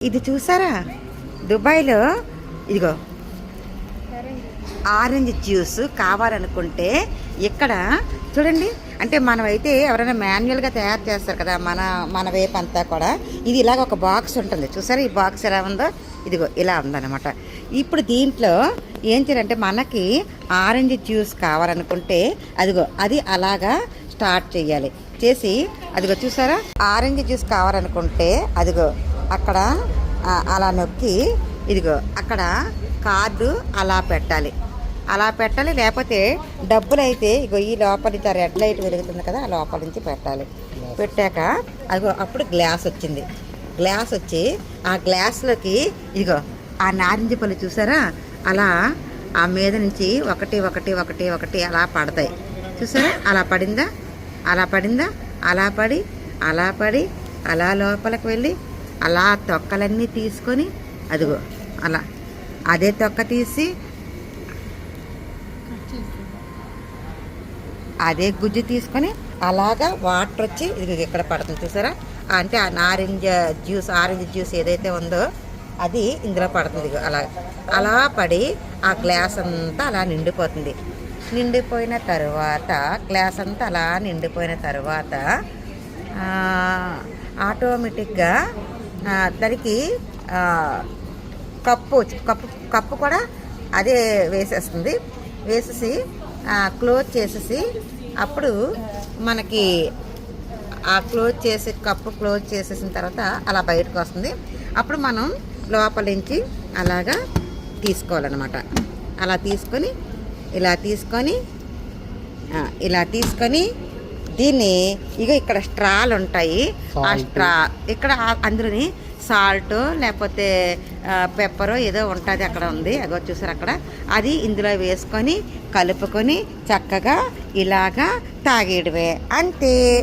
ఇది చూసారా, దుబాయ్లో ఇదిగో ఆరెంజ్ జ్యూస్ కావాలనుకుంటే ఇక్కడ చూడండి. అంటే మనమైతే ఎవరైనా మాన్యువల్గా తయారు చేస్తారు కదా, మన వేపు అంతా కూడా. ఇది ఇలాగ ఒక బాక్స్ ఉంటుంది చూసారా, ఈ బాక్స్ ఎలా ఉందో ఇదిగో ఇలా ఉందన్నమాట. ఇప్పుడు దీంట్లో ఏం చేయాలంటే మనకి ఆరెంజ్ జ్యూస్ కావాలనుకుంటే అదిగో అది అలాగా స్టార్ట్ చేయాలి. చేసి అదిగో చూసారా, ఆరెంజ్ జ్యూస్ కావాలనుకుంటే అదిగో అక్కడ అలా నొక్కి ఇదిగో అక్కడ కార్డు అలా పెట్టాలి. లేకపోతే డబ్బులు అయితే ఇగో ఈ లోపల నుంచి రెడ్ లైట్ వెలుగుతుంది కదా, ఆ లోపల నుంచి పెట్టాలి. పెట్టాక అదిగో అప్పుడు గ్లాస్ వచ్చింది. గ్లాస్ వచ్చి ఆ గ్లాస్లోకి ఇదిగో ఆ నారింజ పళ్ళు చూసారా, అలా ఆ మీద నుంచి ఒకటి ఒకటి ఒకటి ఒకటి అలా పడతాయి చూసారా. అలా పడిందా, అలా పడి అలా లోపలికి వెళ్ళి అలా తొక్కలన్నీ తీసుకొని అదిగో అలా అదే తొక్క తీసి అదే గుజ్జు తీసుకొని అలాగా వాటర్ వచ్చి ఇది ఇక్కడ పడుతుంది చూసారా. అంటే ఆ ఆరెంజ్ జ్యూస్ ఏదైతే ఉందో అది ఇందులో పడుతుంది. అలా పడి ఆ గ్లాస్ అంతా అలా నిండిపోతుంది. నిండిపోయిన తర్వాత గ్లాస్ అంతా అలా నిండిపోయిన తర్వాత ఆటోమేటిక్గా దానికి కప్పు కూడా అదే వేసేస్తుంది. వేసేసి క్లోజ్ చేసేసి అప్పుడు మనకి ఆ కప్పు క్లోజ్ చేసేసిన తర్వాత అలా బయటకు వస్తుంది. అప్పుడు మనం లోపల నుంచి అలాగా తీసుకోవాలన్నమాట. అలా తీసుకొని ఇలా తీసుకొని దీన్ని ఇక్కడ స్ట్రాలు ఉంటాయి. ఆ స్ట్రా ఇక్కడ అందులోని సాల్ట్ లేకపోతే పెప్పరో ఏదో ఉంటుంది అక్కడ ఉంది, అగో చూసారు అక్కడ. అది ఇందులో వేసుకొని కలుపుకొని చక్కగా ఇలాగా తాగేయడమే, అంతే.